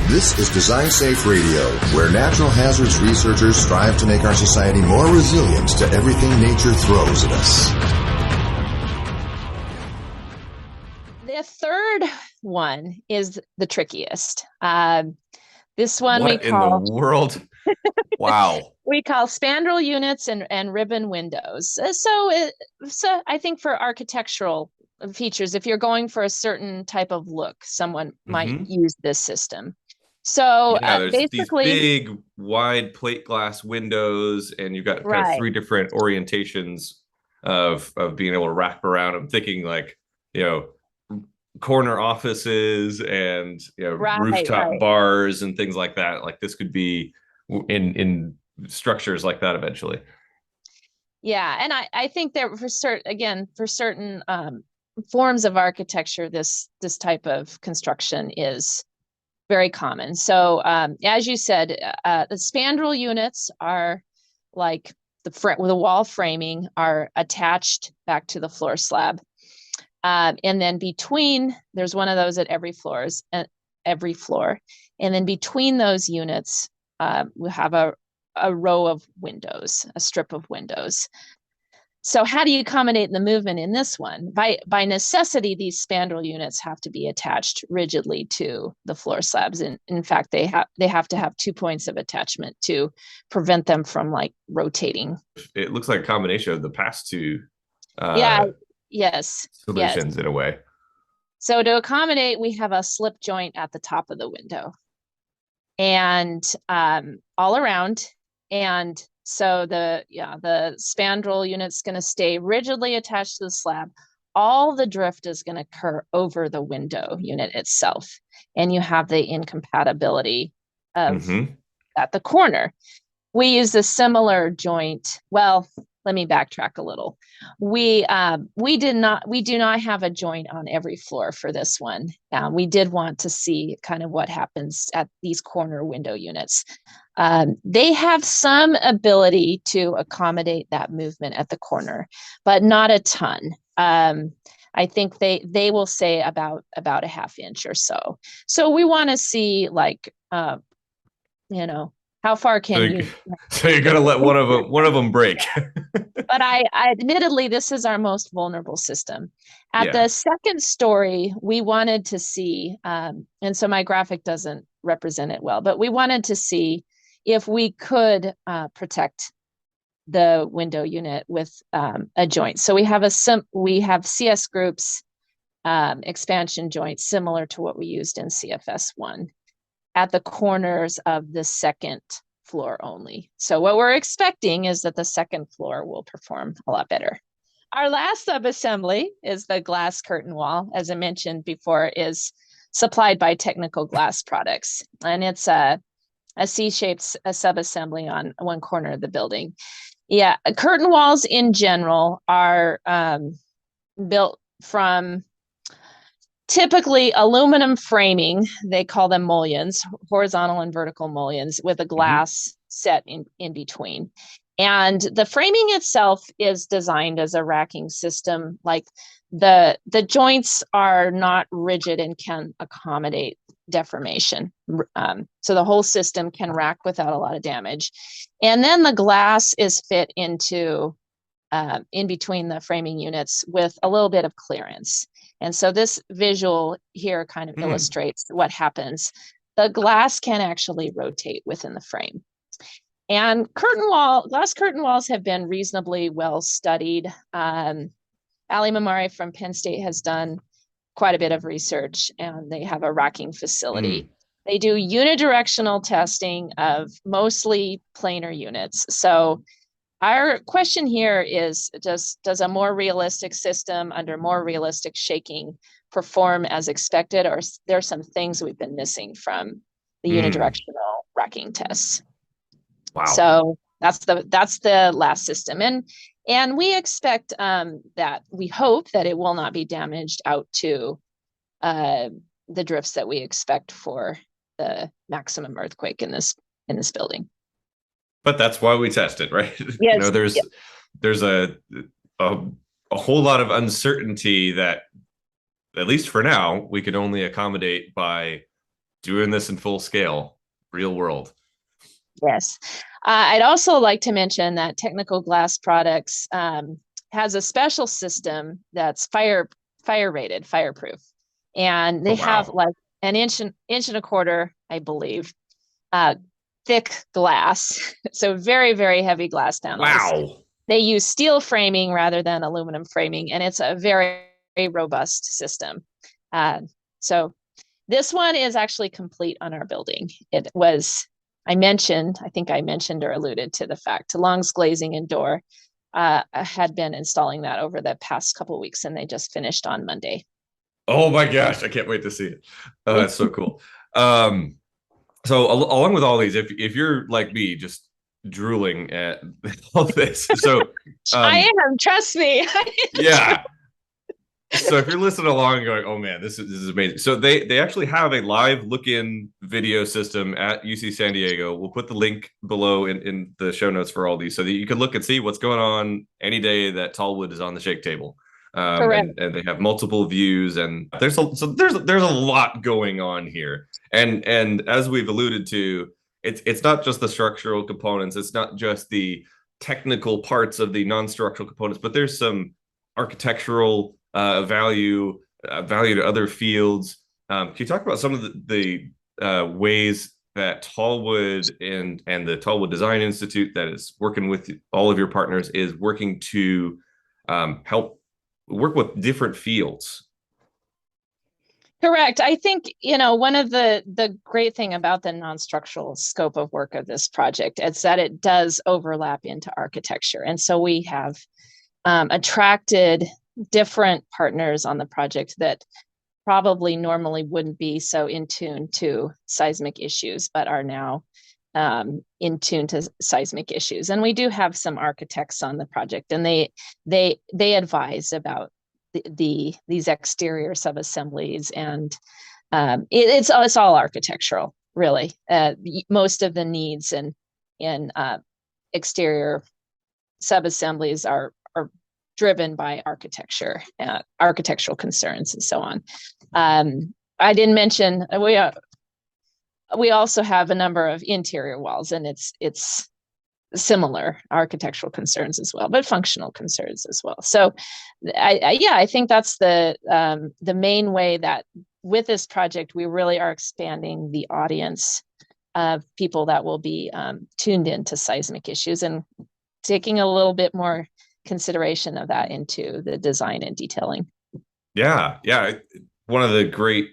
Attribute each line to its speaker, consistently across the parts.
Speaker 1: This is Design Safe Radio, where natural hazards researchers strive to make our society more resilient to everything nature throws at us.
Speaker 2: The third one is the trickiest. This one
Speaker 3: what
Speaker 2: we call
Speaker 3: in the world? Wow.
Speaker 2: we call spandrel units and ribbon windows. So I think for architectural features, if you're going for a certain type of look, someone might use this system. So
Speaker 3: there's
Speaker 2: basically
Speaker 3: these big, wide plate glass windows, and you've got kind of three different orientations of being able to wrap around. I'm thinking like, corner offices and rooftop bars and things like that. Like this could be in structures like that eventually.
Speaker 2: Yeah, and I think that for certain forms of architecture, this type of construction is very common. So as you said, the spandrel units are like the wall framing are attached back to the floor slab. And then there's one of those at every floor. And then between those units, we have a row of windows, a strip of windows. So how do you accommodate the movement in this one? By necessity, these spandrel units have to be attached rigidly to the floor slabs. And in fact, they have to have 2 points of attachment to prevent them from rotating.
Speaker 3: It looks like a combination of the past two solutions in a way.
Speaker 2: So to accommodate, we have a slip joint at the top of the window and all around. And so the spandrel unit's going to stay rigidly attached to the slab. All the drift is going to occur over the window unit itself. And you have the incompatibility of at the corner. We use a similar joint. Well, let me backtrack a little. We do not have a joint on every floor for this one. We did want to see kind of what happens at these corner window units. They have some ability to accommodate that movement at the corner, but not a ton. I think they will say about a half inch or so. So we want to see how far can you?
Speaker 3: So you're gonna let one of them break.
Speaker 2: But I admittedly, this is our most vulnerable system. At the second story, we wanted to see, and so my graphic doesn't represent it well, but we wanted to see if we could protect the window unit with a joint. So we have CS groups expansion joints similar to what we used in CFS1 at the corners of the second floor only. So what we're expecting is that the second floor will perform a lot better. Our last subassembly is the glass curtain wall, as I mentioned before, is supplied by Technical Glass Products. And it's a C-shaped subassembly on one corner of the building. Yeah, curtain walls in general are built from typically aluminum framing. They call them mullions, horizontal and vertical mullions, with a glass set in between. And the framing itself is designed as a racking system. Like the joints are not rigid and can accommodate deformation. So the whole system can rack without a lot of damage. And then the glass is fit into in between the framing units with a little bit of clearance. And so this visual here kind of illustrates what happens. The glass can actually rotate within the frame. And glass curtain walls have been reasonably well studied. Ali Mamari from Penn State has done quite a bit of research, and they have a racking facility. They do unidirectional testing of mostly planar units. So our question here is, does a more realistic system under more realistic shaking perform as expected, or there are some things we've been missing from the unidirectional racking tests?
Speaker 3: Wow.
Speaker 2: So that's the last system, and we expect that we hope that it will not be damaged out to the drifts that we expect for the maximum earthquake in this building.
Speaker 3: But that's why we test it, right?
Speaker 2: Yes.
Speaker 3: There's a whole lot of uncertainty that, at least for now, we can only accommodate by doing this in full scale, real world.
Speaker 2: Yes. I'd also like to mention that Technical Glass Products has a special system that's fire rated, fireproof. And they have like an inch and a quarter, I believe, thick glass. So very, very heavy glass panels.
Speaker 3: Wow.
Speaker 2: They use steel framing rather than aluminum framing, and it's a very, very robust system. So this one is actually complete on our building. It was, I think I mentioned or alluded to the fact, Long's Glazing and Door had been installing that over the past couple of weeks, and they just finished on Monday.
Speaker 3: Oh my gosh, I can't wait to see it. Oh, that's so cool. So along with all these, if you're like me, just drooling at all this. So
Speaker 2: I am, trust me.
Speaker 3: Yeah. So if you're listening along and going, oh man, this is amazing. So they actually have a live look-in video system at UC San Diego. We'll put the link below in the show notes for all these so that you can look and see what's going on any day that Tallwood is on the shake table. And they have multiple views, and there's a lot going on here. And as we've alluded to, it's not just the structural components, it's not just the technical parts of the non-structural components, but there's some architectural value to other fields. Can you talk about some of the ways that Tallwood and the Tallwood Design Institute that is working with all of your partners is working to help work with different fields?
Speaker 2: Correct. I think, one of the great thing about the non-structural scope of work of this project is that it does overlap into architecture. And so we have attracted different partners on the project that probably normally wouldn't be so in tune to seismic issues, but are now in tune to seismic issues. And we do have some architects on the project, and they advise about these exterior subassemblies, and it's all architectural, really. Most of the needs in exterior subassemblies are driven by architecture, architectural concerns, and so on. I didn't mention we also have a number of interior walls, and it's similar architectural concerns as well, but functional concerns as well. So, I think that's the main way that with this project we really are expanding the audience of people that will be tuned into seismic issues and taking a little bit more consideration of that into the design and detailing.
Speaker 3: Yeah. One of the great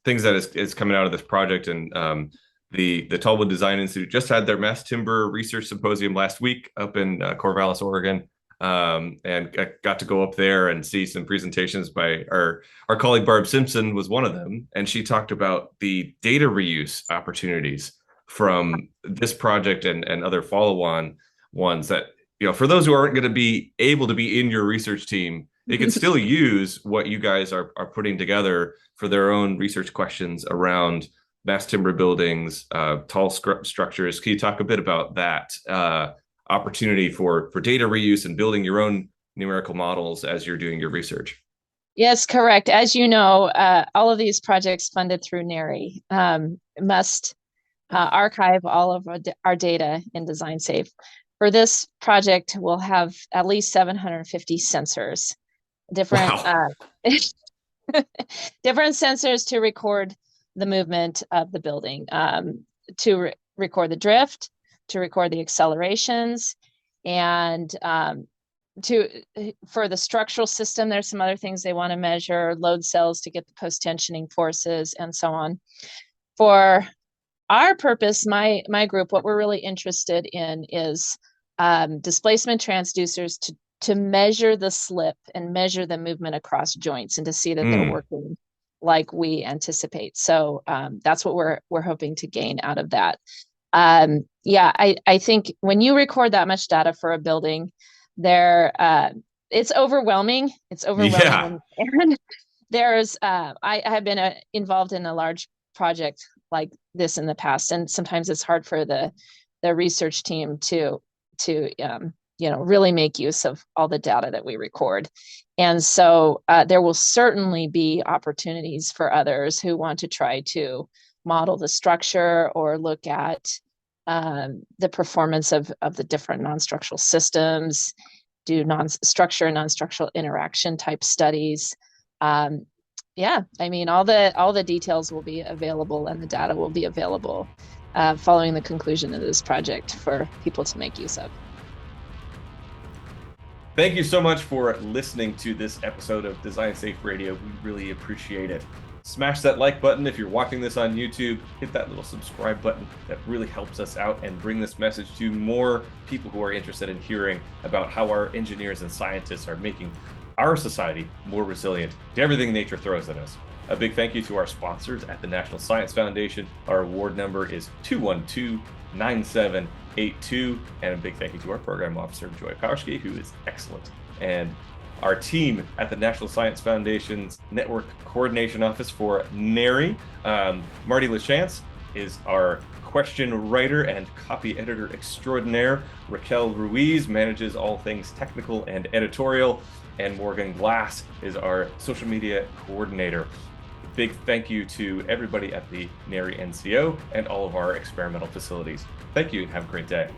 Speaker 3: things that is coming out of this project, and the Tallwood Design Institute just had their mass timber research symposium last week up in Corvallis, Oregon, and I got to go up there and see some presentations by our colleague Barb Simpson was one of them, and she talked about the data reuse opportunities from this project and other follow-on ones that, for those who aren't going to be able to be in your research team, they can still use what you guys are putting together for their own research questions around mass timber buildings, tall structures. Can you talk a bit about that opportunity for data reuse and building your own numerical models as you're doing your research?
Speaker 2: Yes, correct. As you know, all of these projects funded through NHERI must archive all of our data in DesignSafe. For this project, we'll have at least 750 sensors, different different sensors to record the movement of the building, to record the drift, to record the accelerations, and for the structural system, there's some other things they want to measure, load cells to get the post-tensioning forces, and so on. For our purpose, my group, what we're really interested in is displacement transducers to measure the slip and measure the movement across joints, and to see that they're working like we anticipate. So that's what we're hoping to gain out of that. I think when you record that much data for a building, it's overwhelming. It's overwhelming. Yeah. And there's I have been involved in a large project like this in the past, and sometimes it's hard for the research team to really make use of all the data that we record. And so there will certainly be opportunities for others who want to try to model the structure or look at the performance of the different non-structural systems, do non-structure and non-structural interaction type studies. Yeah, I mean, all the details will be available and the data will be available following the conclusion of this project for people to make use of.
Speaker 3: Thank you so much for listening to this episode of Design Safe Radio. We really appreciate it. Smash that like button if you're watching this on YouTube. Hit that little subscribe button. That really helps us out and bring this message to more people who are interested in hearing about how our engineers and scientists are making our society more resilient to everything nature throws at us. A big thank you to our sponsors at the National Science Foundation. Our award number is 212-9782. And a big thank you to our program officer, Joy Powerski, who is excellent. And our team at the National Science Foundation's Network Coordination Office for NHERI. Marty LaChance is our question writer and copy editor extraordinaire. Raquel Ruiz manages all things technical and editorial. And Morgan Glass is our social media coordinator. Big thank you to everybody at the NHERI NCO and all of our experimental facilities. Thank you and have a great day.